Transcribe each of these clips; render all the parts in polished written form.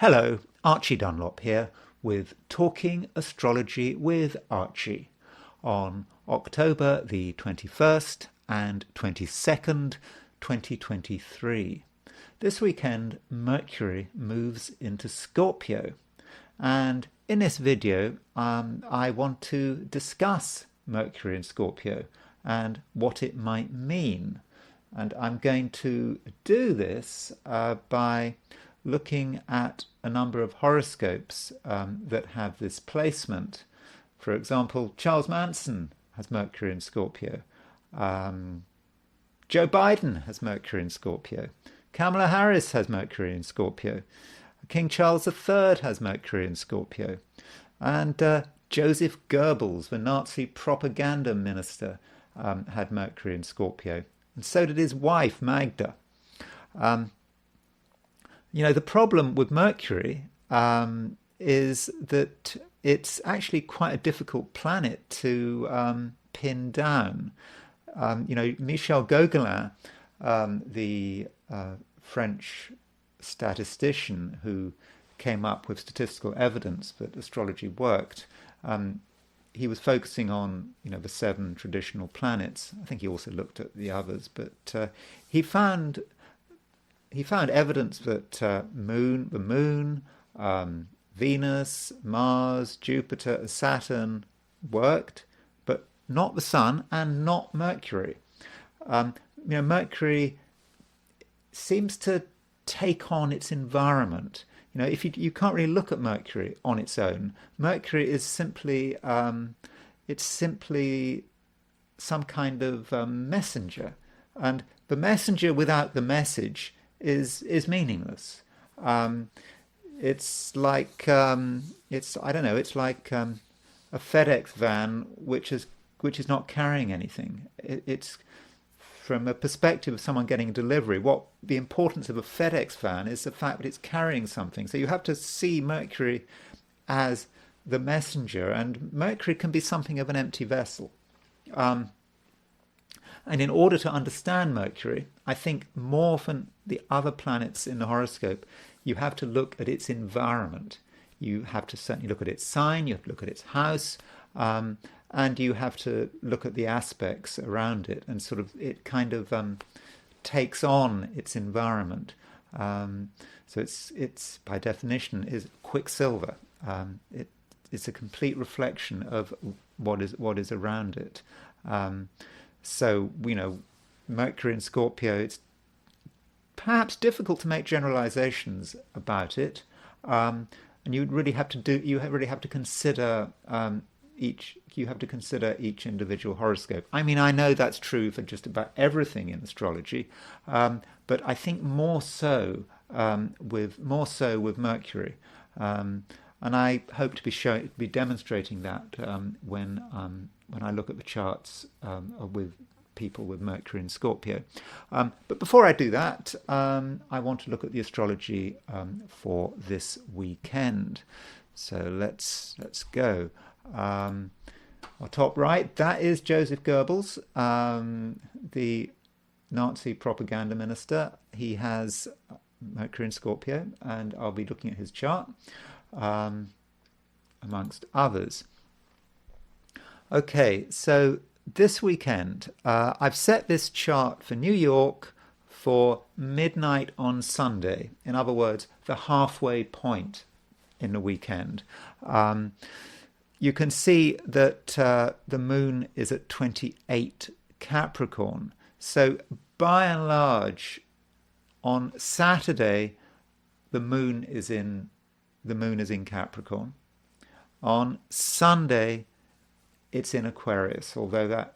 Hello, Archie Dunlop here with Talking Astrology with Archie on October the 21st and 22nd, 2023. This weekend, Mercury moves into Scorpio, and in this video, I want to discuss Mercury in Scorpio and what it might mean. And I'm going to do this by looking at a number of horoscopes that have this placement. For example, Charles Manson has Mercury in Scorpio. Joe Biden has Mercury in Scorpio. Kamala Harris has Mercury in Scorpio. King Charles III has Mercury in Scorpio. And Joseph Goebbels, the Nazi propaganda minister, had Mercury in Scorpio. And so did his wife, Magda. The problem with Mercury is that it's actually quite a difficult planet to pin down. Michel Gauguin, the French statistician who came up with statistical evidence that astrology worked, he was focusing on, the 7 traditional planets. I think he also looked at the others, but he found evidence that the moon, Venus, Mars, Jupiter, Saturn worked, but not the Sun and not Mercury. Mercury seems to take on its environment. If you can't really look at Mercury on its own. Mercury is simply some kind of messenger, and the messenger without the message is meaningless. It's like a FedEx van which is not carrying anything. It's from a perspective of someone getting a delivery. What the importance of a FedEx van is the fact that it's carrying something. So you have to see Mercury as the messenger, and Mercury can be something of an empty vessel. And in order to understand Mercury, I think more than the other planets in the horoscope, you have to look at its environment. You have to certainly look at its sign, you have to look at its house, and you have to look at the aspects around it, and sort of it kind of takes on its environment. So it's by definition is quicksilver. It's a complete reflection of what is around it. So, Mercury in Scorpio, it's perhaps difficult to make generalizations about it. And you really have to consider each individual horoscope. I mean, I know that's true for just about everything in astrology, but I think more so with Mercury. And I hope to be demonstrating that when I look at the charts with people with Mercury in Scorpio. But before I do that, I want to look at the astrology for this weekend. So let's go. Top right, that is Joseph Goebbels, the Nazi propaganda minister. He has Mercury in Scorpio, and I'll be looking at his chart, amongst others. Okay, so this weekend, I've set this chart for New York for midnight on Sunday. In other words, the halfway point in the weekend. You can see that the moon is at 28 Capricorn. So by and large, on Saturday, the moon is in Capricorn. On Sunday, it's in Aquarius, although that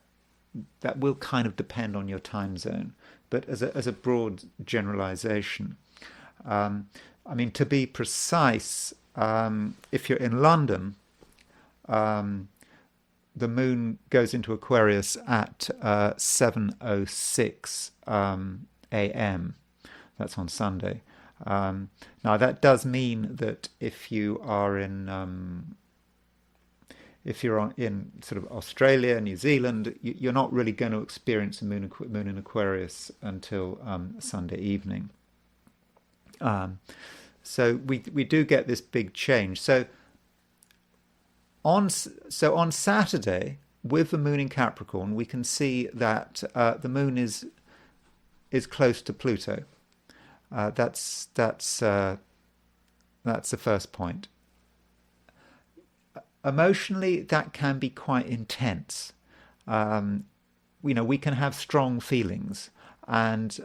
will kind of depend on your time zone. But as a broad generalization, to be precise, if you're in London, the moon goes into Aquarius at 7:06 a.m. That's on Sunday. Now that does mean that if you're in sort of Australia, New Zealand, you're not really going to experience the moon in Aquarius until Sunday evening. So we do get this big change. So on Saturday, with the moon in Capricorn, we can see that the moon is close to Pluto. That's the first point. Emotionally, that can be quite intense. We can have strong feelings, and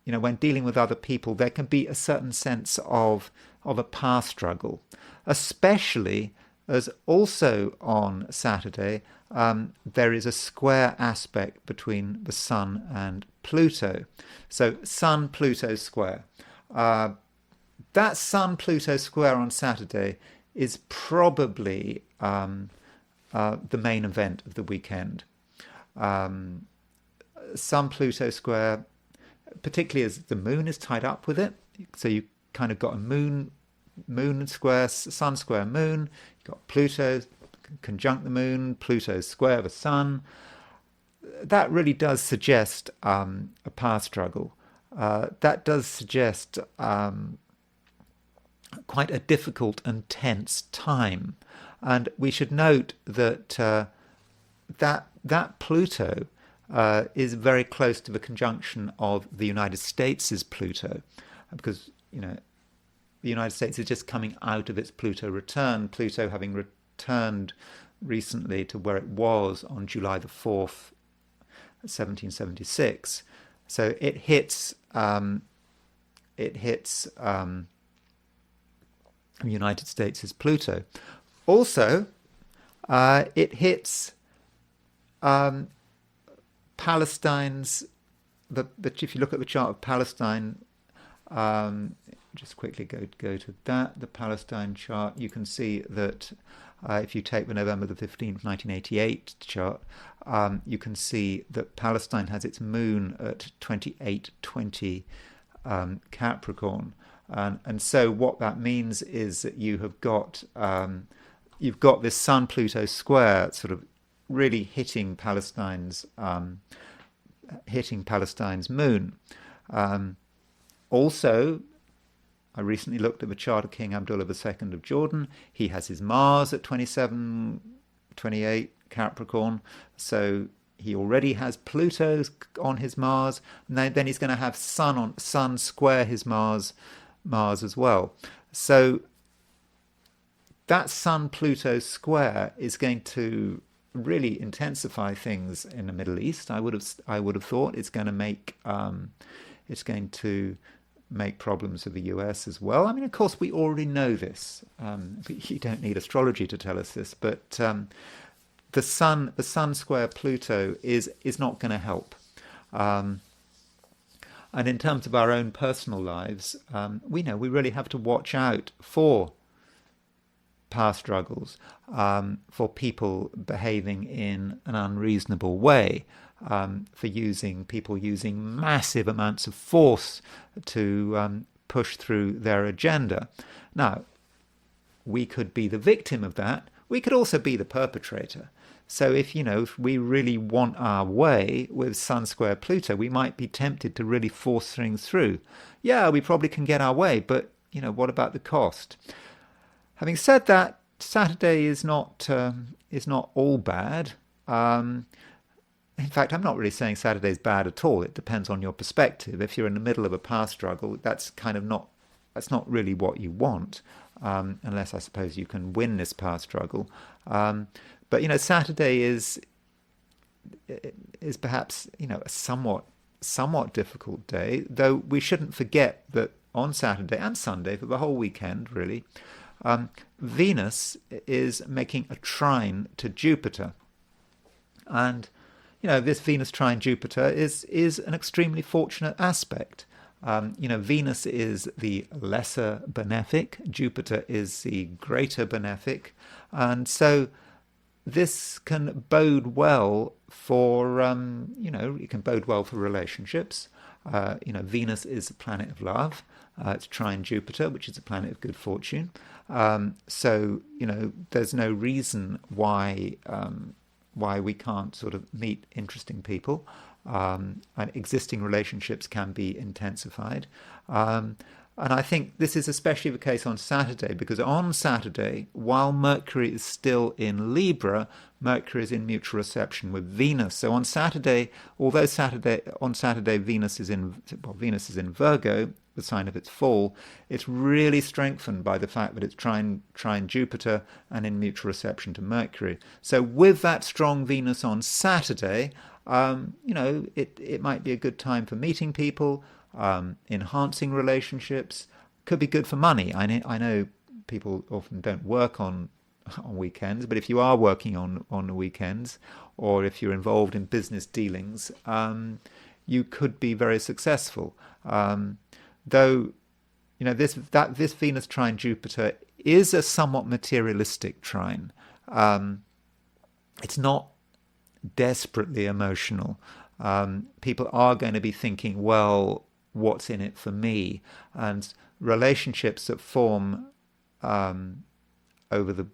when dealing with other people, there can be a certain sense of a power struggle, especially as also on Saturday there is a square aspect between the Sun and Pluto. So Sun-Pluto square. That Sun-Pluto square on Saturday is probably the main event of the weekend. Sun-Pluto square, particularly as the moon is tied up with it. So you kind of got a moon square, sun square moon. You've got Pluto conjunct the moon, Pluto square the sun. That really does suggest a power struggle. That does suggest quite a difficult and tense time. And we should note that that Pluto is very close to the conjunction of the United States' Pluto, because the United States is just coming out of its Pluto return, Pluto having returned recently to where it was on July the 4th, 1776. So it hits the United States' Pluto. Also, it hits Palestine's. If you look at the chart of Palestine, just quickly go to that. The Palestine chart. You can see that if you take the November the 15th, 1988 chart, you can see that Palestine has its moon at 2820 Capricorn, and so what that means is that you've got this Sun-Pluto square sort of really hitting Palestine's moon. Also, I recently looked at the chart of King Abdullah II of Jordan. He has his Mars at 2728 Capricorn, so he already has Pluto on his Mars, and then he's going to have Sun square his Mars as well. So that Sun-Pluto square is going to really intensify things in the Middle East. I would have thought it's going to make problems for the US as well. I mean, of course, we already know this. You don't need astrology to tell us this, but the Sun square Pluto is not going to help. And in terms of our own personal lives, we know we really have to watch out for power struggles, for people behaving in an unreasonable way, for people using massive amounts of force to push through their agenda. Now, we could be the victim of that. We could also be the perpetrator. So if we really want our way with Sun square Pluto, we might be tempted to really force things through. Yeah, we probably can get our way, but what about the cost? Having said that, Saturday is not all bad. In fact, I'm not really saying Saturday is bad at all. It depends on your perspective. If you're in the middle of a power struggle, that's not really what you want, unless I suppose you can win this power struggle. But Saturday is perhaps a somewhat difficult day. Though we shouldn't forget that on Saturday and Sunday, for the whole weekend, really, Venus is making a trine to Jupiter, and this Venus trine Jupiter is an extremely fortunate aspect. Venus is the lesser benefic, Jupiter is the greater benefic, and so this can bode well for it can bode well for relationships. Venus is a planet of love. It's trine Jupiter, which is a planet of good fortune. So there's no reason why we can't sort of meet interesting people, and existing relationships can be intensified. And I think this is especially the case on Saturday, because on Saturday, while Mercury is still in Libra, Mercury is in mutual reception with Venus. So on Saturday, although on Saturday Venus is in Virgo, the sign of its fall, it's really strengthened by the fact that it's trine Jupiter and in mutual reception to Mercury. So with that strong Venus on Saturday, it might be a good time for meeting people, enhancing relationships. Could be good for money. I know people often don't work on weekends, but if you are working on the weekends, or if you're involved in business dealings, you could be very successful. Though, this Venus trine Jupiter is a somewhat materialistic trine. It's not desperately emotional. People are going to be thinking, well, what's in it for me? And relationships that form over the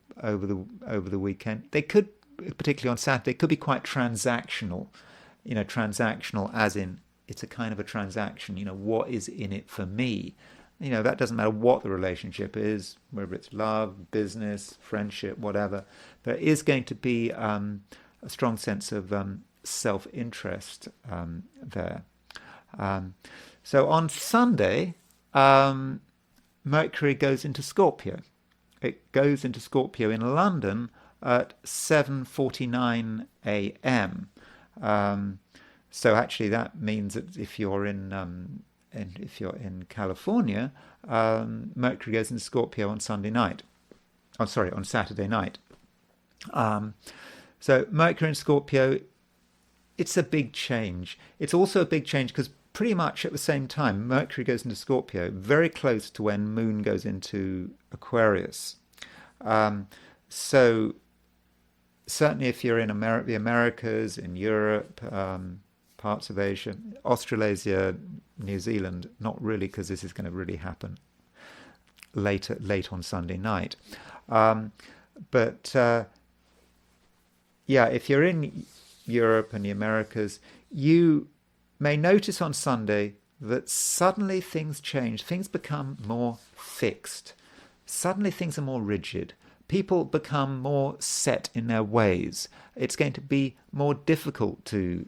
weekend, they could, particularly on Saturday, could be quite transactional. Transactional as in it's a kind of a transaction. What is in it for me? That doesn't matter what the relationship is, whether it's love, business, friendship, whatever. There is going to be a strong sense of self-interest there. So on Sunday, Mercury goes into Scorpio. It goes into Scorpio in London at 7:49 a.m. So actually, that means that if you're in California, Mercury goes into Scorpio on Sunday night. On Saturday night. So Mercury in Scorpio, it's a big change. It's also a big change because pretty much at the same time, Mercury goes into Scorpio, very close to when Moon goes into Aquarius. So certainly if you're in the Americas, in Europe, parts of Asia, Australasia, New Zealand, not really, because this is going to really happen late on Sunday night. If you're in Europe and the Americas, you may notice on Sunday that suddenly things change. Things become more fixed. Suddenly things are more rigid. People become more set in their ways. It's going to be more difficult to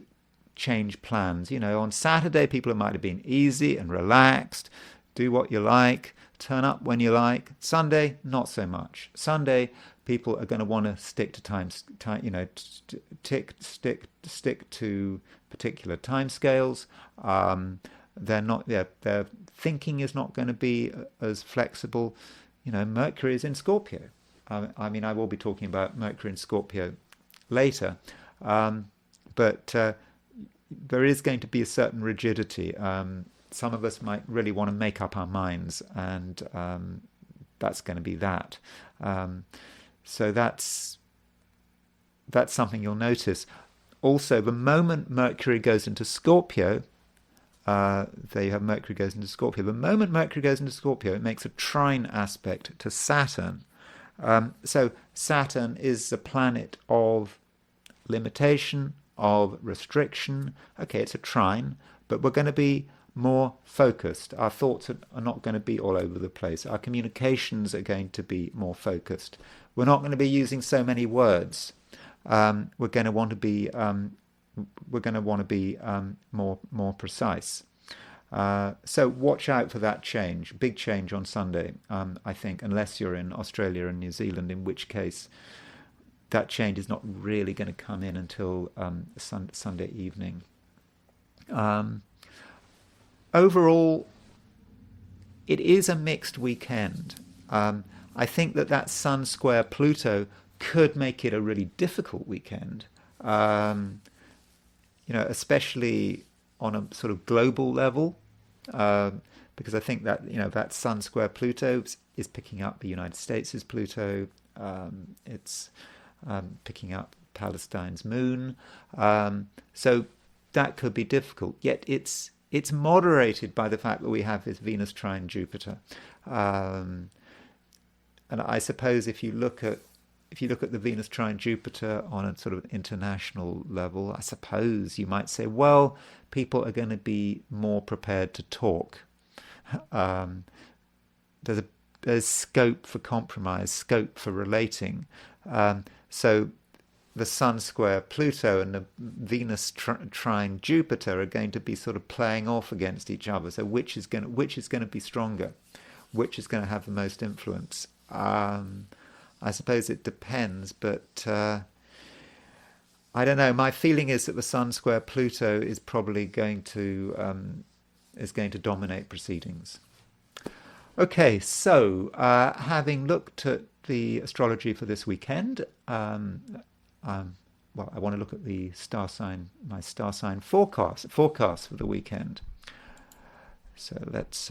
change plans. On Saturday, people might have been easy and relaxed, do what you like, turn up when you like. Sunday, not so much. Sunday, people are going to want to stick to stick to particular timescales. Their thinking is not going to be as flexible. Mercury is in Scorpio. I will be talking about Mercury in Scorpio later, but there is going to be a certain rigidity. Some of us might really want to make up our minds, and that's going to be that. So that's something you'll notice. Also, the moment Mercury goes into Scorpio, there you have Mercury goes into Scorpio. The moment Mercury goes into Scorpio, it makes a trine aspect to Saturn. So Saturn is the planet of limitation, of restriction. Okay, it's a trine, but we're going to be more focused. Our thoughts are not going to be all over the place. Our communications are going to be more focused. We're not going to be using so many words. We're going to want to be more precise. So watch out for that change. Big change on Sunday, I think, unless you're in Australia and New Zealand, in which case that change is not really going to come in until Sunday evening. Overall, it is a mixed weekend. I think that Sun square Pluto could make it a really difficult weekend, especially on a sort of global level, because I think that Sun square Pluto is picking up the United States' Pluto. It's picking up Palestine's moon. So that could be difficult. Yet it's moderated by the fact that we have this Venus trine Jupiter. And I suppose if you look at the Venus trine Jupiter on a sort of international level, I suppose you might say, well, people are going to be more prepared to talk. Um, there's scope for compromise, scope for relating. So the Sun square Pluto and the Venus trine Jupiter are going to be sort of playing off against each other. So which is going to be stronger? Which is going to have the most influence? I suppose it depends, but I don't know. My feeling is that the Sun square Pluto is probably going to dominate proceedings. Okay, so having looked at the astrology for this weekend, well, I want to look at the my star sign forecast for the weekend. So let's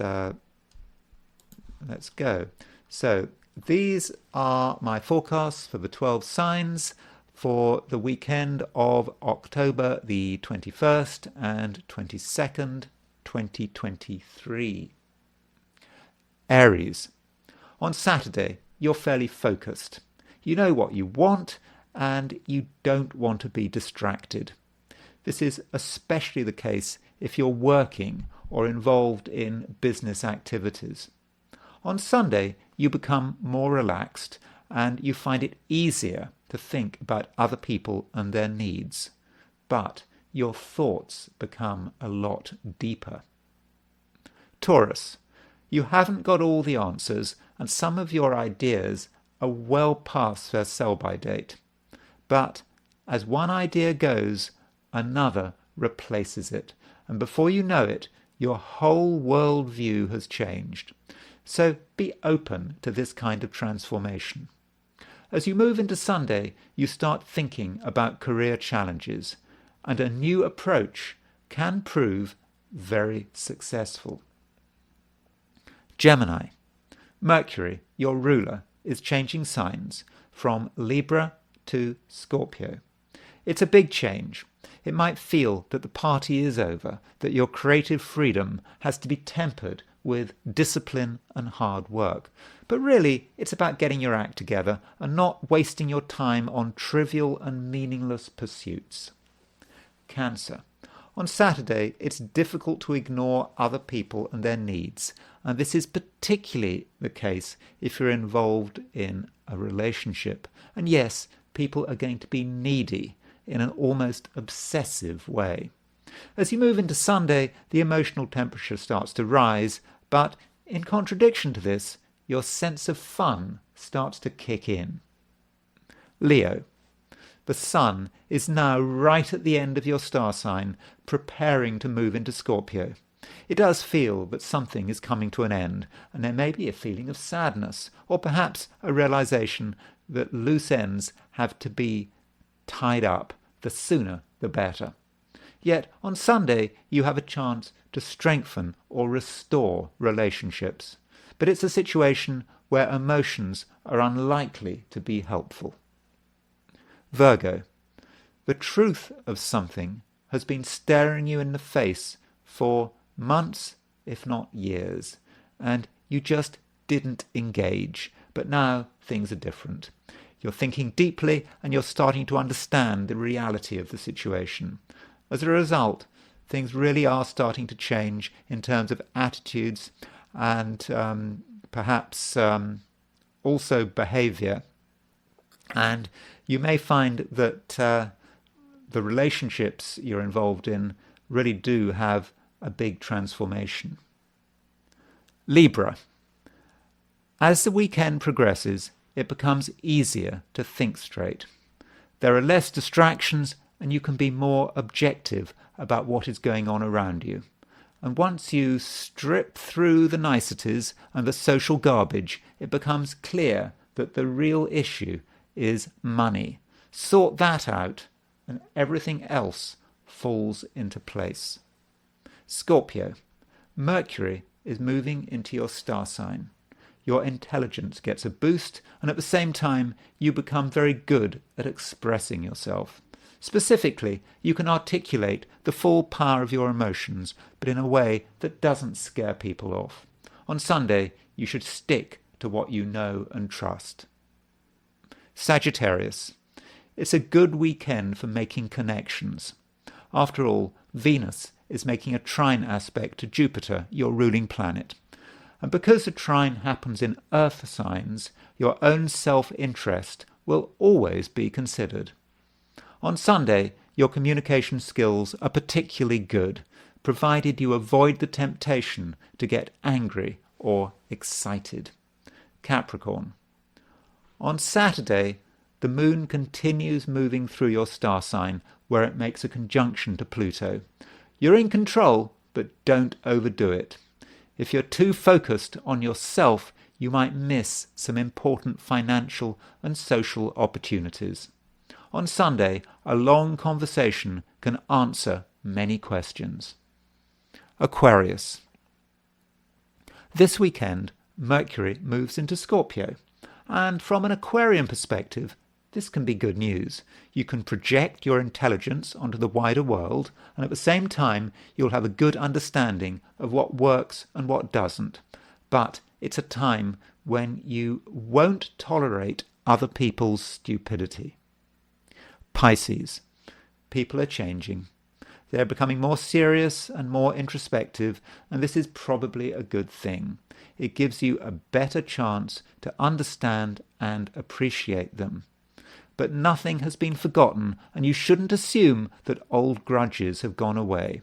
go. So these are my forecasts for the 12 signs for the weekend of October the 21st and 22nd, 2023. Aries. On Saturday, you're fairly focused. You know what you want, and you don't want to be distracted. This is especially the case if you're working or involved in business activities. On Sunday, you become more relaxed and you find it easier to think about other people and their needs. But your thoughts become a lot deeper. Taurus. You haven't got all the answers, and some of your ideas are well past their sell-by date. But as one idea goes, another replaces it, and before you know it, your whole worldview has changed. So be open to this kind of transformation. As you move into Sunday, you start thinking about career challenges, and a new approach can prove very successful. Gemini. Mercury, your ruler, is changing signs from Libra to Scorpio. It's a big change. It might feel that the party is over, that your creative freedom has to be tempered with discipline and hard work. But really, it's about getting your act together and not wasting your time on trivial and meaningless pursuits. Cancer. On Saturday, it's difficult to ignore other people and their needs, and this is particularly the case if you're involved in a relationship. And yes, people are going to be needy in an almost obsessive way. As you move into Sunday, the emotional temperature starts to rise, but in contradiction to this, your sense of fun starts to kick in. Leo. The Sun is now right at the end of your star sign, preparing to move into Scorpio. It does feel that something is coming to an end, and there may be a feeling of sadness, or perhaps a realization that loose ends have to be tied up. The sooner, the better. Yet on Sunday, you have a chance to strengthen or restore relationships. But it's a situation where emotions are unlikely to be helpful. Virgo. The truth of something has been staring you in the face for months, if not years, and you just didn't engage. But now things are different. You're thinking deeply and you're starting to understand the reality of the situation. As a result, things really are starting to change in terms of attitudes and perhaps also behavior. And you may find that the relationships you're involved in really do have a big transformation. Libra. As the weekend progresses, it becomes easier to think straight. There are less distractions and you can be more objective about what is going on around you. And once you strip through the niceties and the social garbage, it becomes clear that the real issue is money. Sort that out and everything else falls into place. Scorpio. Mercury is moving into your star sign. Your intelligence gets a boost, and at the same time, you become very good at expressing yourself. Specifically, you can articulate the full power of your emotions, but in a way that doesn't scare people off. On Sunday, you should stick to what you know and trust. Sagittarius. It's a good weekend for making connections. After all, Venus is making a trine aspect to Jupiter, your ruling planet. And because the trine happens in earth signs, your own self-interest will always be considered. On Sunday, your communication skills are particularly good, provided you avoid the temptation to get angry or excited. Capricorn. On Saturday, the moon continues moving through your star sign, where it makes a conjunction to Pluto. You're in control, but don't overdo it. If you're too focused on yourself, you might miss some important financial and social opportunities. On Sunday, a long conversation can answer many questions. Aquarius. This weekend, Mercury moves into Scorpio, and from an Aquarian perspective, this can be good news. You can project your intelligence onto the wider world, and at the same time, you'll have a good understanding of what works and what doesn't. But it's a time when you won't tolerate other people's stupidity. Pisces. People are changing. They're becoming more serious and more introspective, and this is probably a good thing. It gives you a better chance to understand and appreciate them. But nothing has been forgotten, and you shouldn't assume that old grudges have gone away.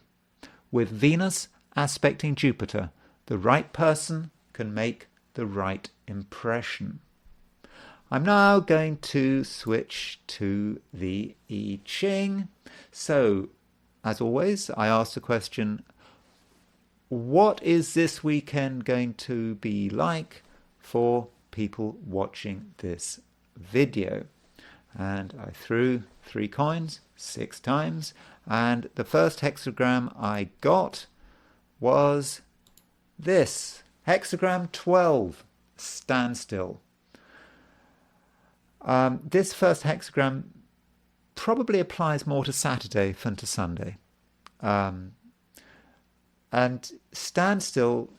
With Venus aspecting Jupiter, the right person can make the right impression. I'm now going to switch to the I Ching. So, as always, I ask the question, what is this weekend going to be like for people watching this video? And I threw 3 coins 6 times, and the first hexagram I got was this, hexagram 12, standstill. This first hexagram probably applies more to Saturday than to Sunday. And standstill,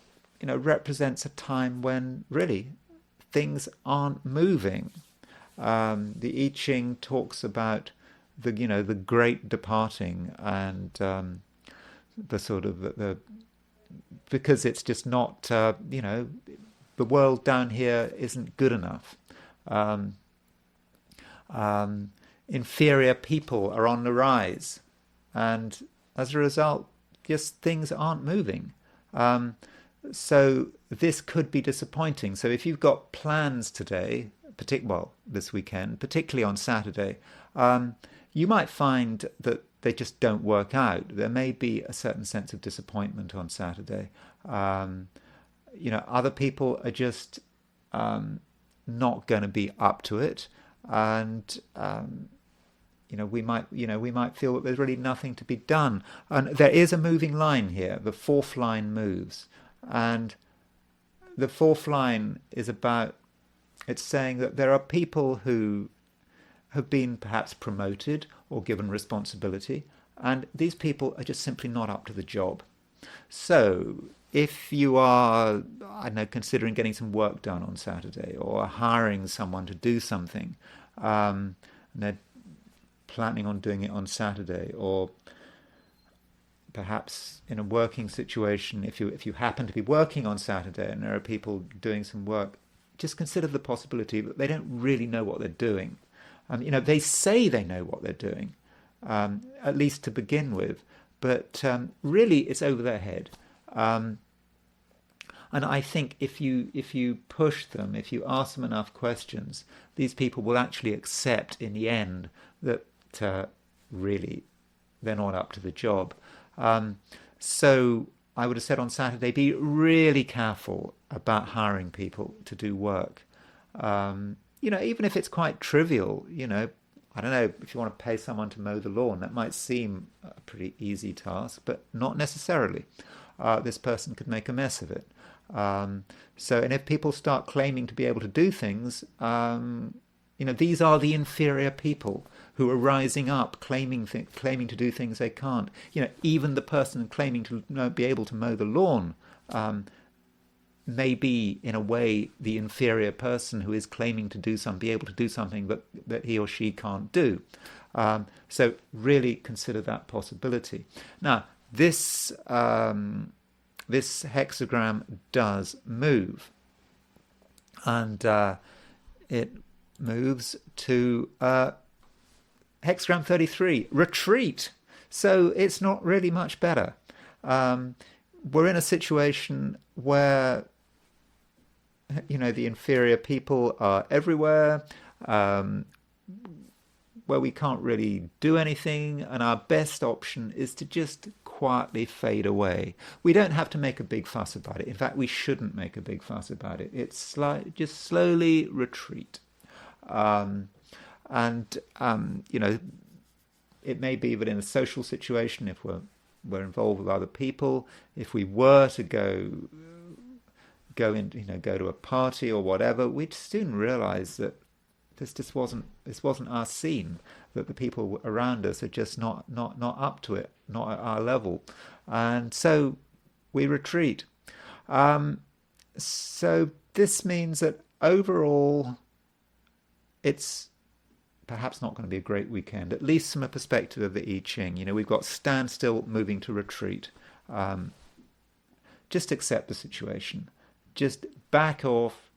represents a time when really things aren't moving. The I Ching talks about the great departing, and the sort of the because it's just not the world down here isn't good enough. Inferior people are on the rise, and as a result, just things aren't moving. So this could be disappointing. So if you've got plans today, this weekend, particularly on Saturday, you might find that they just don't work out. There may be a certain sense of disappointment on Saturday. Other people are just not going to be up to it, and we might feel that there's really nothing to be done. And there is a moving line here. The 4th line moves, and the 4th line is about. It's saying that there are people who have been perhaps promoted or given responsibility, and these people are just simply not up to the job. So if you are, considering getting some work done on Saturday, or hiring someone to do something, and they're planning on doing it on Saturday, or perhaps in a working situation, if you happen to be working on Saturday and there are people doing some work, just consider the possibility that they don't really know what they're doing. They say they know what they're doing, at least to begin with, but really it's over their head. And I think if you push them, if you ask them enough questions, these people will actually accept in the end that really they're not up to the job. So I would have said on Saturday, be really careful about hiring people to do work. Even if it's quite trivial, I don't know, if you want to pay someone to mow the lawn, that might seem a pretty easy task, but not necessarily. This person could make a mess of it. And if people start claiming to be able to do things, these are the inferior people who are rising up, claiming to do things they can't. Even the person claiming to be able to mow the lawn may be, in a way, the inferior person who is claiming to be able to do something that he or she can't do. So really consider that possibility. Now, this this hexagram does move, and it moves to hexagram 33, retreat. So it's not really much better. We're in a situation where, you know, the inferior people are everywhere, where we can't really do anything, and our best option is to just quietly fade away. We don't have to make a big fuss about it. In fact, we shouldn't make a big fuss about it. It's just slowly retreat. You know, it may be that in a social situation, if we're involved with other people, if we were to go to a party or whatever, we'd soon realize that this wasn't our scene, that the people around us are just not up to it, not at our level, and so we retreat. So this means that overall, it's perhaps not going to be a great weekend, at least from a perspective of the I Ching. You know, we've got standstill moving to retreat. Just accept the situation. Just back off.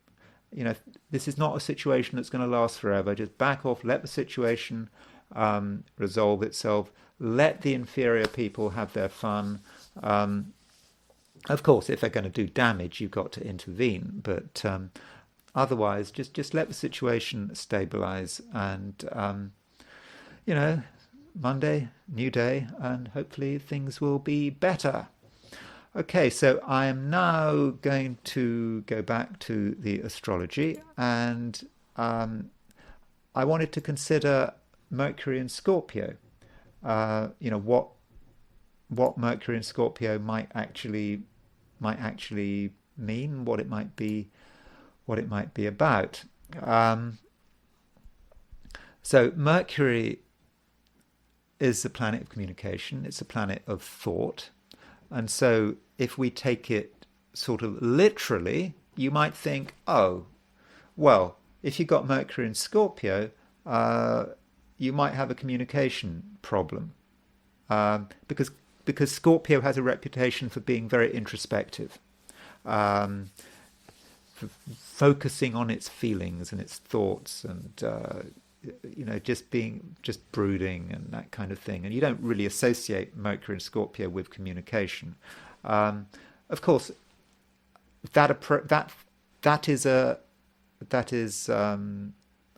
You know, this is not a situation that's going to last forever. Just back off, let the situation resolve itself. Let the inferior people have their fun. Of course, if they're going to do damage, you've got to intervene. But otherwise, just let the situation stabilize. And, you know, Monday, new day, and hopefully things will be better. Okay, so I am now going to go back to the astrology, and I wanted to consider Mercury in Scorpio. You know, what Mercury in Scorpio might actually mean, what it might be about. So Mercury is the planet of communication. It's a planet of thought. And so if we take it sort of literally, you might think, oh, well, if you got Mercury in Scorpio, you might have a communication problem. Because Scorpio has a reputation for being very introspective, for focusing on its feelings and its thoughts, and you know, just brooding and that kind of thing. And you don't really associate Mercury and Scorpio with communication. Of course, that is a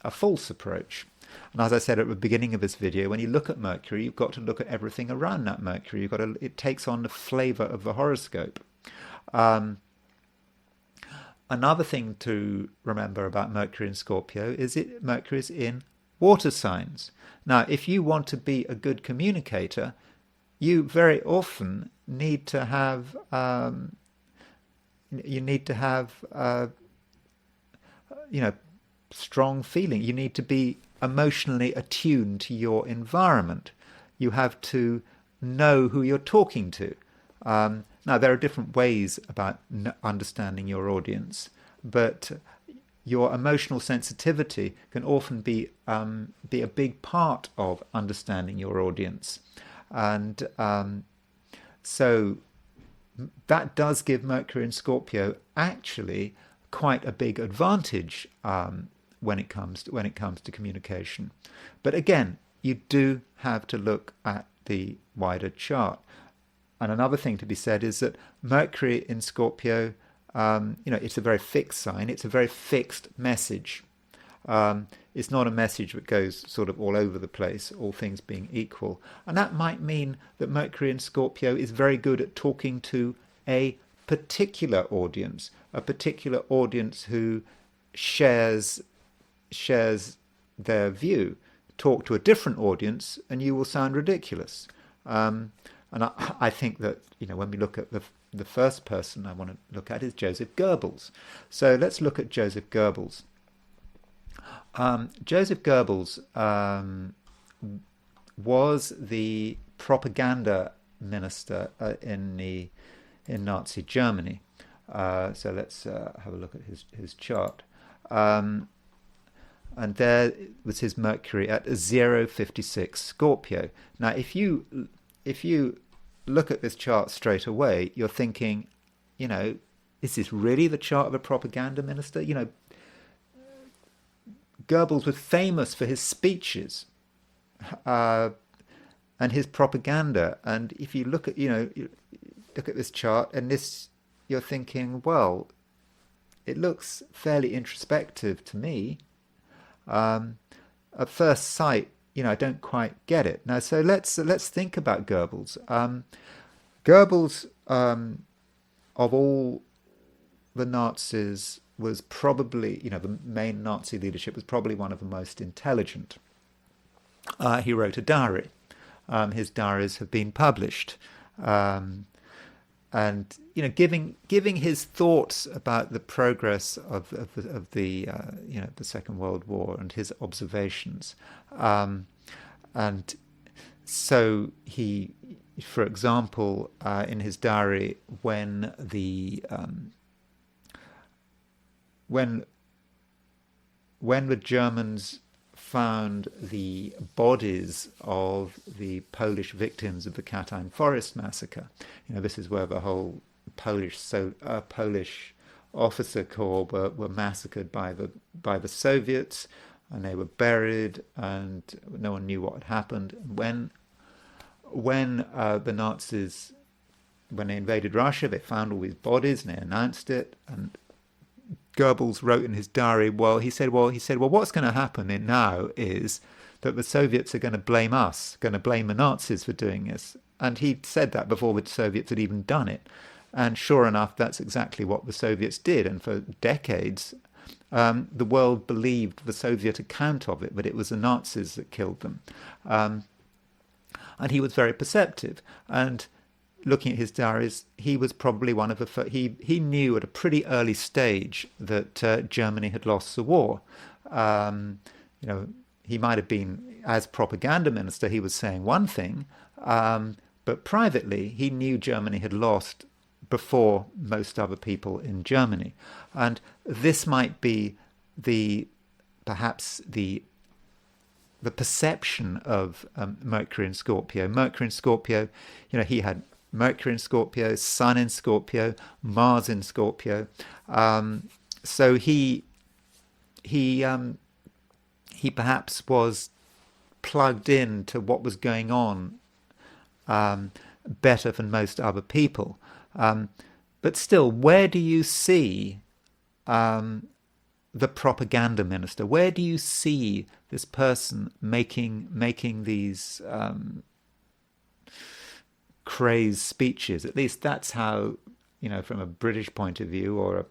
false approach. And as I said at the beginning of this video, when you look at Mercury, you've got to look at everything around that Mercury. It takes on the flavour of the horoscope. Another thing to remember about Mercury in Scorpio is Mercury is in water signs. Now, if you want to be a good communicator, you very often need to have strong feeling. You need to be emotionally attuned to your environment. You have to know who you're talking to. Now, there are different ways about understanding your audience, but your emotional sensitivity can often be a big part of understanding your audience. And so that does give Mercury in Scorpio actually quite a big advantage when it comes to communication. But again, you do have to look at the wider chart. And another thing to be said is that Mercury in Scorpio, it's a very fixed sign. It's a very fixed message. It's not a message that goes sort of all over the place, all things being equal. And that might mean that Mercury in Scorpio is very good at talking to a particular audience who shares their view. Talk to a different audience and you will sound ridiculous. And I think that, when we look at the first person I want to look at is Joseph Goebbels. So let's look at Joseph Goebbels. Joseph Goebbels was the propaganda minister in Nazi Germany. So let's have a look at his chart. And there was his Mercury at 056 Scorpio. Now, if you look at this chart straight away, you're thinking, is this really the chart of a propaganda minister? Goebbels was famous for his speeches and his propaganda. And if you look at, you look at this chart and this, you're thinking, well, it looks fairly introspective to me. At first sight, I don't quite get it. Now, so let's think about Goebbels. Goebbels, of all the Nazis, was probably, the main Nazi leadership, was probably one of the most intelligent. He wrote a diary. His diaries have been published. And giving his thoughts about the progress of the the Second World War and his observations, and so he, for example, in his diary, when the Germans found the bodies of the Polish victims of the Katyn Forest massacre. This is where the whole Polish officer corps were massacred by the Soviets, and they were buried, and no one knew what had happened. When the Nazis, when they invaded Russia, they found all these bodies and they announced it, and Goebbels wrote in his diary, he said, what's going to happen now is that the Soviets are going to blame us, going to blame the Nazis for doing this. And he said that before the Soviets had even done it. And sure enough, that's exactly what the Soviets did. And for decades, the world believed the Soviet account of it, but it was the Nazis that killed them. And he was very perceptive. And looking at his diaries, he was probably one of the first. He knew at a pretty early stage that Germany had lost the war. He might have been, as propaganda minister, he was saying one thing, but privately he knew Germany had lost before most other people in Germany. And this might be perhaps the perception of Mercury in Scorpio. Mercury in Scorpio, he had Mercury in Scorpio, Sun in Scorpio, Mars in Scorpio. So he perhaps was plugged in to what was going on better than most other people. But still, where do you see the propaganda minister? Where do you see this person making these crazed speeches? At least that's how, from a British point of view or an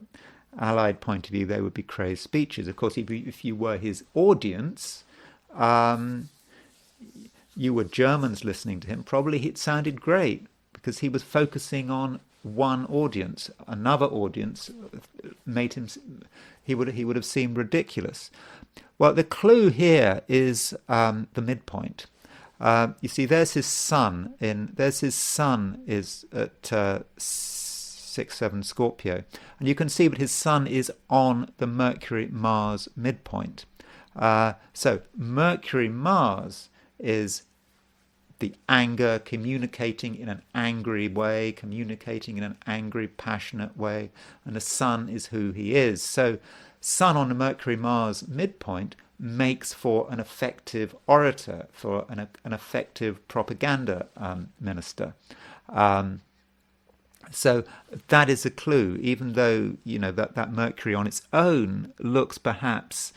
Allied point of view, they would be crazed speeches. Of course, if you were his audience, you were Germans listening to him, probably it sounded great because he was focusing on one audience. Another audience made him, he would have seemed ridiculous. Well, the clue here is the midpoint. You see, there's his sun is at 6-7 Scorpio, and you can see that his sun is on the Mercury-Mars midpoint. So Mercury-Mars is the anger, communicating in an angry way, communicating in an angry, passionate way, and the sun is who he is. So sun on the Mercury-Mars midpoint makes for an effective orator, for an effective propaganda minister. So that is a clue, even though, that Mercury on its own looks perhaps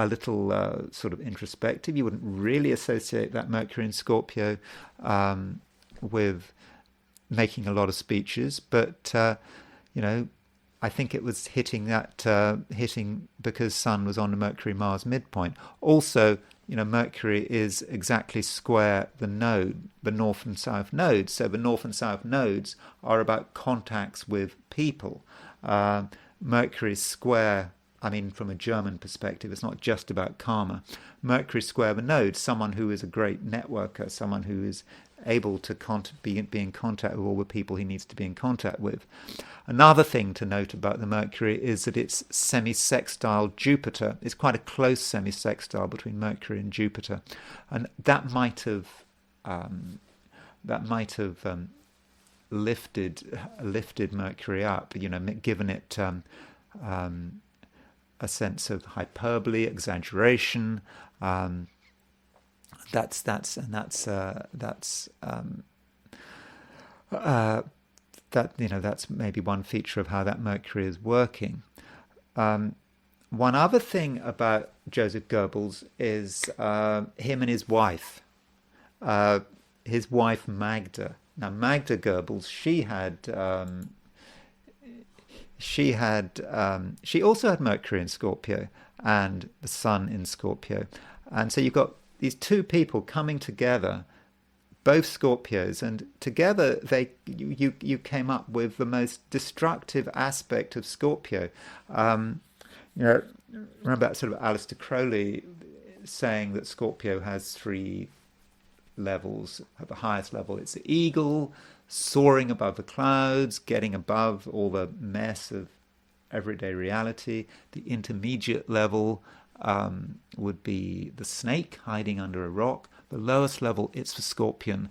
a little sort of introspective. You wouldn't really associate that Mercury in Scorpio with making a lot of speeches, but I think it was hitting because Sun was on the Mercury-Mars midpoint. Also, Mercury is exactly square the node, the north and south nodes. So the north and south nodes are about contacts with people. Mercury is square. I mean, from a German perspective, it's not just about karma. Mercury square the node, someone who is a great networker, someone who is able to be in contact with all the people he needs to be in contact with. Another thing to note about the Mercury is that it's semi-sextile Jupiter. It's quite a close semi-sextile between Mercury and Jupiter, and that might have lifted Mercury up, given it a sense of hyperbole, exaggeration. That's that's maybe one feature of how that Mercury is working. One other thing about Joseph Goebbels is him and his wife. His wife Magda. Now Magda Goebbels, she also had Mercury in Scorpio and the Sun in Scorpio, and so you've got these two people coming together, both Scorpios, and together you came up with the most destructive aspect of Scorpio. Remember that sort of Aleister Crowley saying that Scorpio has three levels. At the highest level, it's the eagle, soaring above the clouds, getting above all the mess of everyday reality. The intermediate level would be the snake hiding under a rock. The lowest level, it's the scorpion,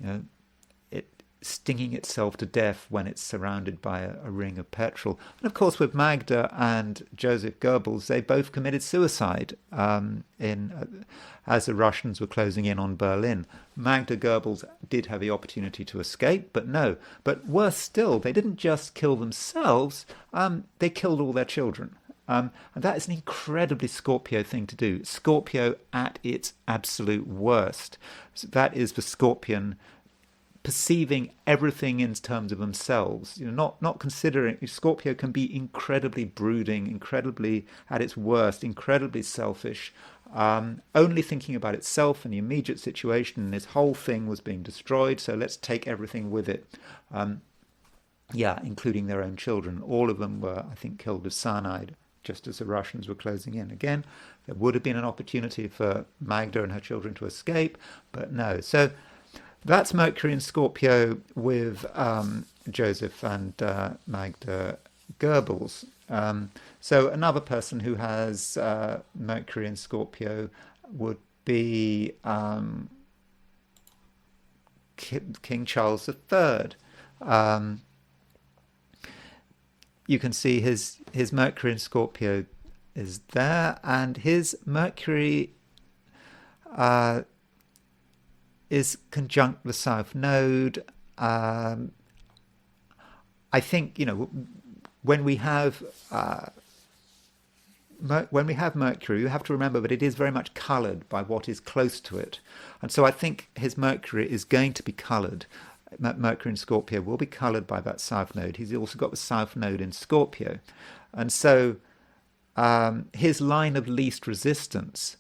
it stinging itself to death when it's surrounded by a ring of petrol. And of course, with Magda and Joseph Goebbels, they both committed suicide as the Russians were closing in on Berlin. Magda Goebbels did have the opportunity to escape, but no. But worse still, they didn't just kill themselves, they killed all their children. And that is an incredibly Scorpio thing to do. Scorpio at its absolute worst. So that is the Scorpion perceiving everything in terms of themselves. Not considering. Scorpio can be incredibly brooding, incredibly at its worst, incredibly selfish, only thinking about itself and the immediate situation. And this whole thing was being destroyed, so let's take everything with it. Including their own children. All of them were, I think, killed with cyanide just as the Russians were closing in. Again, there would have been an opportunity for Magda and her children to escape, but no. So that's Mercury in Scorpio with Joseph and Magda Goebbels. So another person who has Mercury in Scorpio would be King Charles III. You can see his Mercury in Scorpio is there, and his Mercury is conjunct the South Node. I think when we have Mercury, you have to remember that it is very much coloured by what is close to it, and so I think his Mercury is going to be coloured. Mercury in Scorpio will be coloured by that South Node. He's also got the South Node in Scorpio. And so his line of least resistance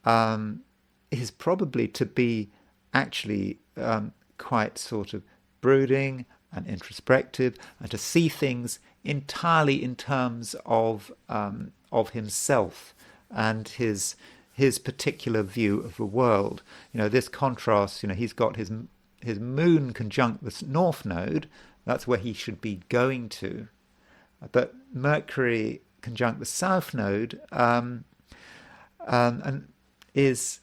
is probably to be actually quite sort of brooding and introspective, and to see things entirely in terms of himself and his particular view of the world. This contrast, he's got his moon conjunct the North Node. That's where he should be going to. But Mercury conjunct the South Node and is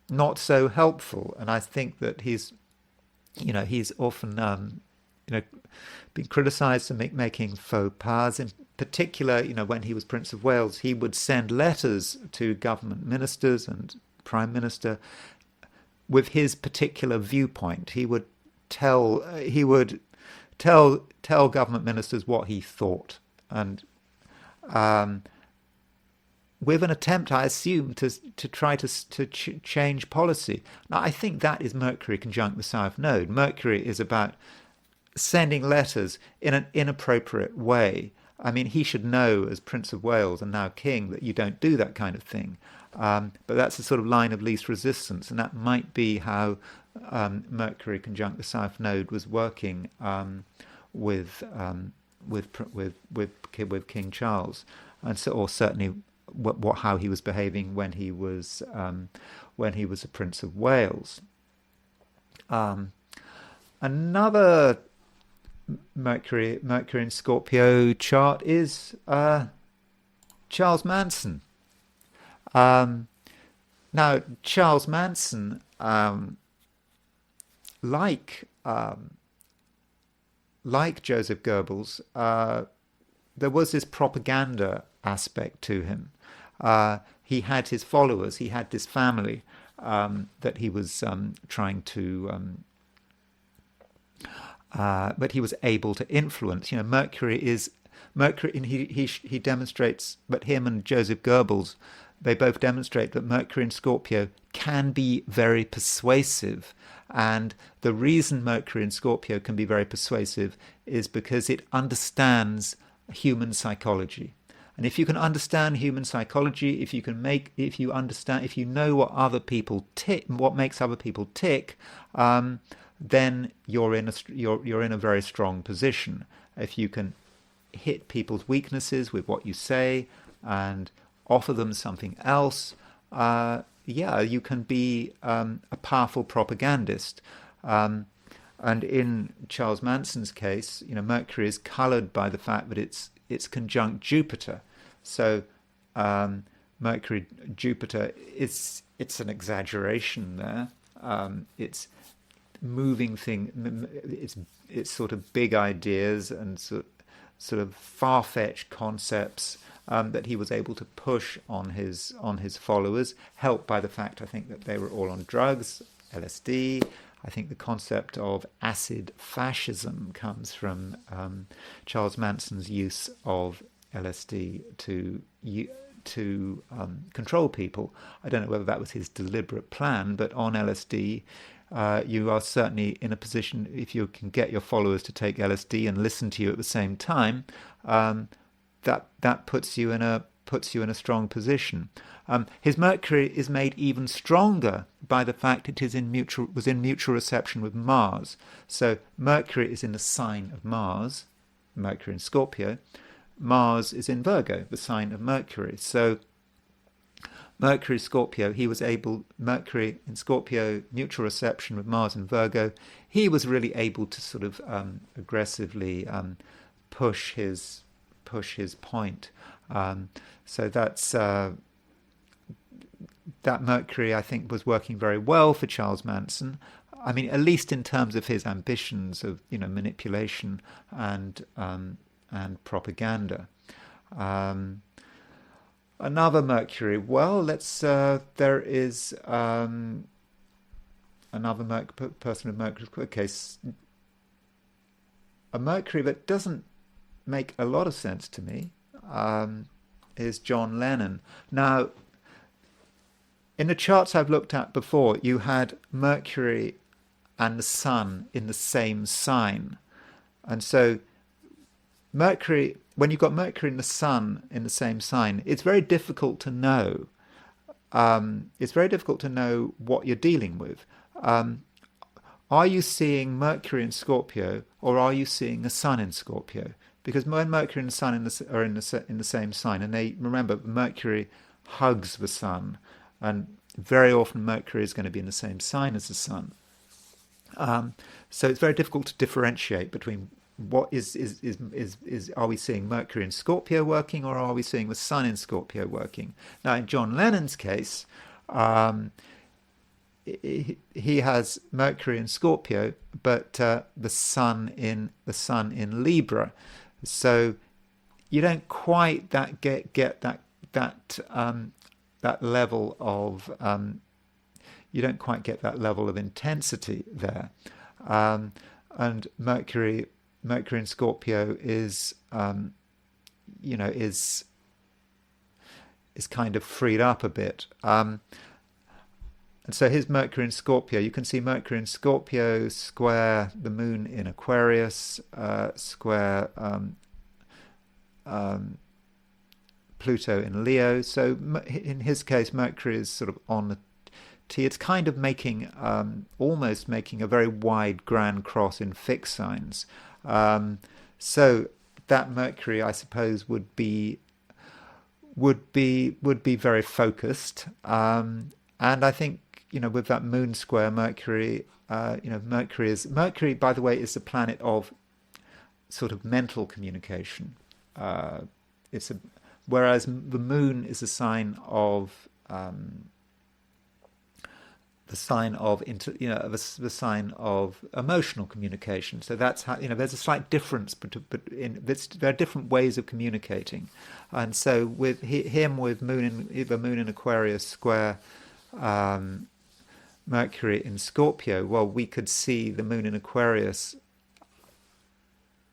not so helpful. And I think that he's often been criticised for making faux pas. In particular, when he was Prince of Wales, he would send letters to government ministers and Prime Minister with his particular viewpoint. He would tell government ministers what he thought, and with an attempt, I assume, to try to change policy. Now, I think that is Mercury conjunct the South Node. Mercury is about sending letters in an inappropriate way. I mean, he should know as Prince of Wales and now King that you don't do that kind of thing. But that's the sort of line of least resistance, and that might be how Mercury conjunct the South Node was working with King Charles, and so, or certainly how he was behaving when he was a Prince of Wales. Another Mercury in Scorpio chart is Charles Manson. Now, Charles Manson, like like Joseph Goebbels, there was this propaganda aspect to him. He had his followers, he had this family that he was trying to, but he was able to influence. Mercury, and he demonstrates, but him and Joseph Goebbels, they both demonstrate that Mercury in Scorpio can be very persuasive. And the reason Mercury in Scorpio can be very persuasive is because it understands human psychology. And if you can understand human psychology, if you know what other people tick, what makes other people tick, then you're in a very strong position. If you can hit people's weaknesses with what you say and offer them something else, you can be a powerful propagandist. And in Charles Manson's case, Mercury is coloured by the fact that it's conjunct Jupiter. So Mercury Jupiter it's an exaggeration there. It's moving thing. It's sort of big ideas and sort of far-fetched concepts that he was able to push on his followers, helped by the fact, I think, that they were all on drugs, LSD. I think the concept of acid fascism comes from Charles Manson's use of LSD to control people. I don't know whether that was his deliberate plan, but on LSD, you are certainly in a position, if you can get your followers to take LSD and listen to you at the same time, that puts you in a strong position. His Mercury is made even stronger by the fact it was in mutual reception with Mars. So Mercury is in the sign of Mars, Mercury in Scorpio. Mars is in Virgo, the sign of Mercury. So Mercury Scorpio, Mercury in Scorpio, mutual reception with Mars and Virgo, he was really able to sort of aggressively push his point. So that Mercury, I think, was working very well for Charles Manson. I mean, at least in terms of his ambitions of manipulation and propaganda. Another Mercury. Well, there is another person with Mercury. Okay, a Mercury that doesn't make a lot of sense to me is John Lennon. Now, in the charts I've looked at before, you had Mercury and the Sun in the same sign. And so Mercury, when you've got Mercury and the Sun in the same sign, it's very difficult to know. It's very difficult to know what you're dealing with. Are you seeing Mercury in Scorpio, or are you seeing the Sun in Scorpio? Because when Mercury and the Sun are in the same sign, and remember, Mercury hugs the Sun, and very often Mercury is going to be in the same sign as the Sun. So it's very difficult to differentiate between what are we seeing Mercury in Scorpio working, or are we seeing the Sun in Scorpio working? Now, in John Lennon's case, he has Mercury in Scorpio, but the Sun in Libra. So you don't quite get that level of you don't quite get that level of intensity there. And Mercury in Scorpio is kind of freed up a bit. And so his Mercury in Scorpio, you can see Mercury in Scorpio square the moon in Aquarius, square Pluto in Leo. So in his case, Mercury is sort of on the T. It's kind of making, almost making a very wide grand cross in fixed signs. So that Mercury, I suppose, would be very focused. And I think, with that moon square Mercury, Mercury, by the way, is the planet of sort of mental communication. Whereas the moon is a sign of the sign of the sign of emotional communication. So that's how, there's a slight difference, there are different ways of communicating, and so with him, with the moon in Aquarius square Mercury in Scorpio, well, we could see the moon in Aquarius.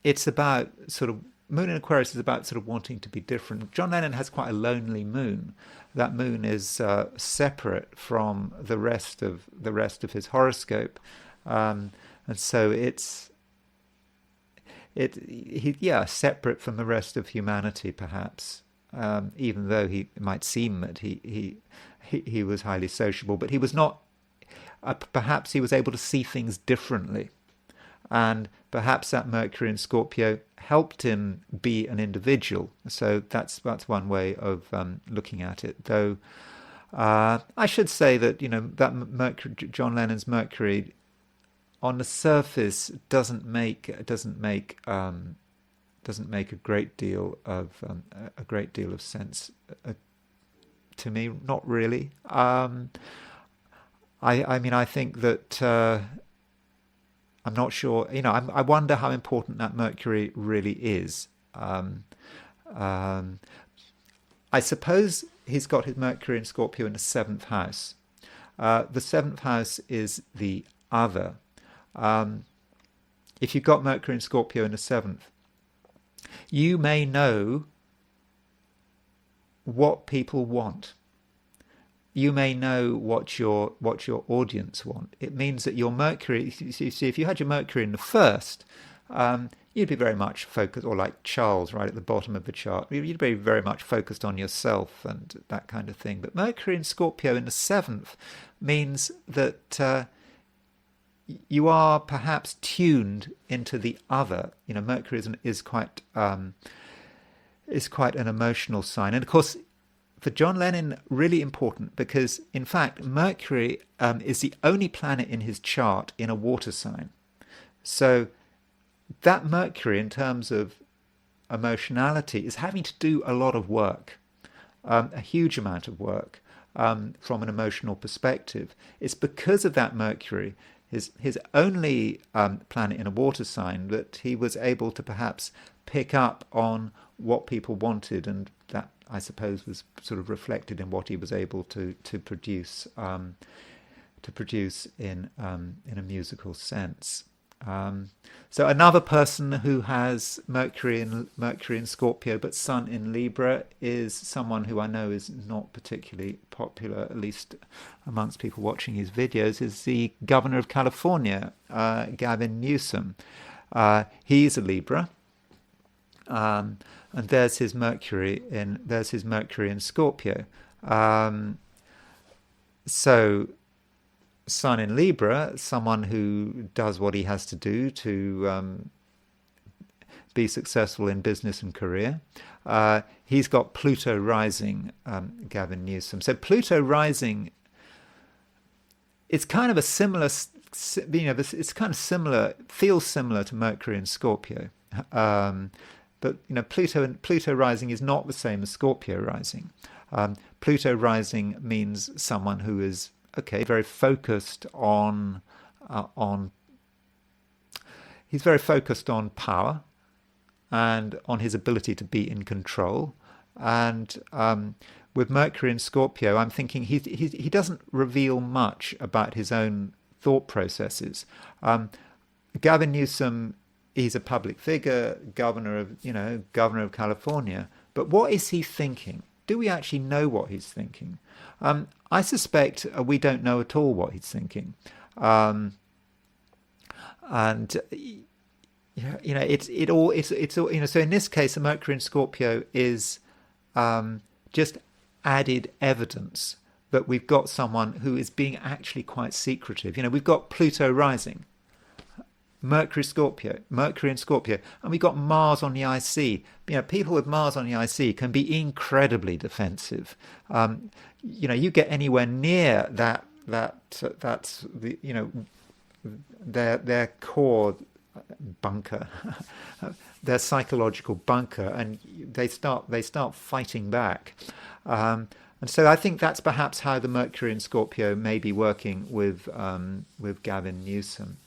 It's about sort of moon in Aquarius is about sort of wanting to be different. John Lennon has quite a lonely moon. That moon is separate from the rest of his horoscope, and so separate from the rest of humanity, perhaps. Even though it might seem that he was highly sociable, but he was not. Perhaps he was able to see things differently. And perhaps that Mercury in Scorpio helped him be an individual. So that's one way of looking at it. Though I should say that that John Lennon's Mercury, on the surface, doesn't make a great deal of sense to me. Not really. I mean, I think that. I'm not sure, I wonder how important that Mercury really is. I suppose he's got his Mercury in Scorpio in the 7th house. The 7th house is the other. If you've got Mercury in Scorpio in the 7th, you may know what people want. You may know what your audience want. It means that your Mercury, you see, if you had your Mercury in the 1st, you'd be very much focused, or like Charles right at the bottom of the chart, you'd be very much focused on yourself and that kind of thing. But Mercury in Scorpio in the 7th means that you are perhaps tuned into the other. Mercury is quite an emotional sign, and of course, for John Lennon, really important, because in fact Mercury is the only planet in his chart in a water sign. So that Mercury, in terms of emotionality, is having to do a lot of work, a huge amount of work from an emotional perspective. It's because of that Mercury, his only planet in a water sign, that he was able to perhaps pick up on what people wanted, and that, I suppose, was sort of reflected in what he was able to produce in a musical sense. So another person who has Mercury in Scorpio but Sun in Libra is someone who I know is not particularly popular, at least amongst people watching his videos, is the governor of California, Gavin Newsom. He's a Libra. And there's his Mercury in Scorpio. So Sun in Libra, someone who does what he has to do to be successful in business and career. He's got Pluto rising, Gavin Newsom. So Pluto rising, it's kind of a similar, it's kind of similar, feels similar to Mercury in Scorpio. But Pluto rising is not the same as Scorpio rising. Pluto rising means someone who is very focused on he's very focused on power and on his ability to be in control. And with Mercury in Scorpio, I'm thinking he doesn't reveal much about his own thought processes. Gavin Newsom, he's a public figure, governor of California. But what is he thinking? Do we actually know what he's thinking? I suspect we don't know at all what he's thinking. And it's all. So in this case, the Mercury in Scorpio is just added evidence that we've got someone who is being actually quite secretive. We've got Pluto rising, Mercury in Scorpio, and we've got Mars on the IC. People with Mars on the IC can be incredibly defensive. You get anywhere near that's the their core bunker, their psychological bunker, and they start fighting back. And so I think that's perhaps how the Mercury in Scorpio may be working with Gavin Newsom.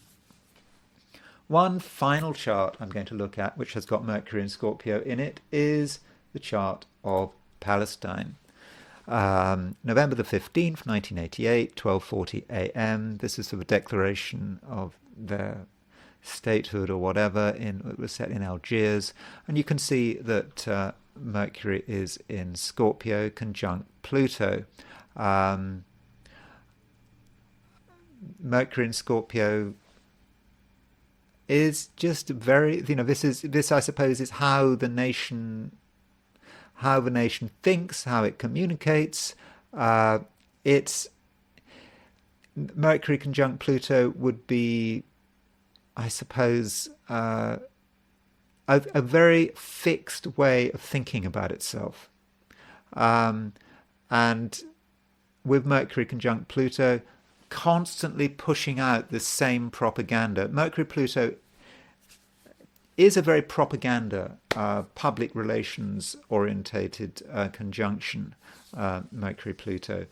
One final chart I'm going to look at, which has got Mercury in Scorpio in it, is the chart of Palestine. November the 15th, 1988, 12:40 a.m. This is sort of a declaration of their statehood or whatever. It was set in Algiers. And you can see that Mercury is in Scorpio, conjunct Pluto. Mercury in Scorpio is just very, this I suppose is how the nation thinks, how it communicates. It's Mercury conjunct Pluto would be, I suppose, a very fixed way of thinking about itself. And with Mercury conjunct Pluto, constantly pushing out the same propaganda. Mercury-Pluto is a very propaganda, public relations orientated conjunction, Mercury-Pluto.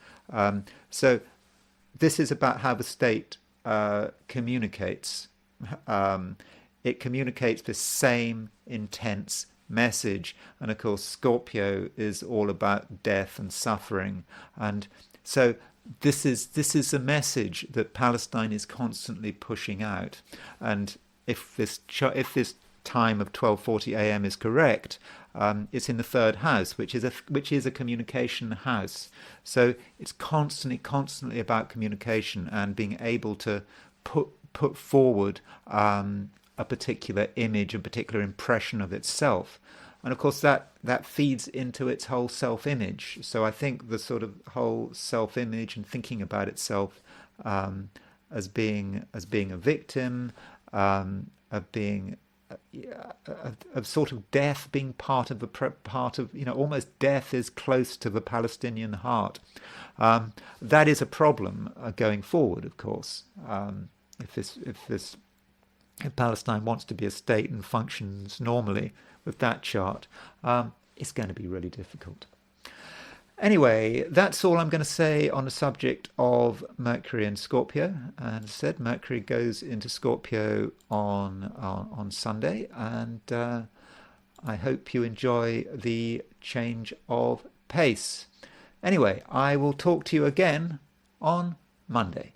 So this is about how the state communicates. It communicates the same intense message. And of course, Scorpio is all about death and suffering. And so this is a message that Palestine is constantly pushing out. And if this time of 12:40 a.m. is correct, it's in the third house, which is a communication house. So it's constantly about communication and being able to put forward a particular image, a particular impression of itself. And of course that feeds into its whole self-image. So I think the sort of whole self-image and thinking about itself as being a victim, of being of sort of death being part of almost death is close to the Palestinian heart. That is a problem going forward, of course. If Palestine wants to be a state and functions normally with that chart, it's going to be really difficult. Anyway, that's all I'm going to say on the subject of Mercury and Scorpio. And as I said, Mercury goes into Scorpio on Sunday, and I hope you enjoy the change of pace. Anyway, I will talk to you again on Monday.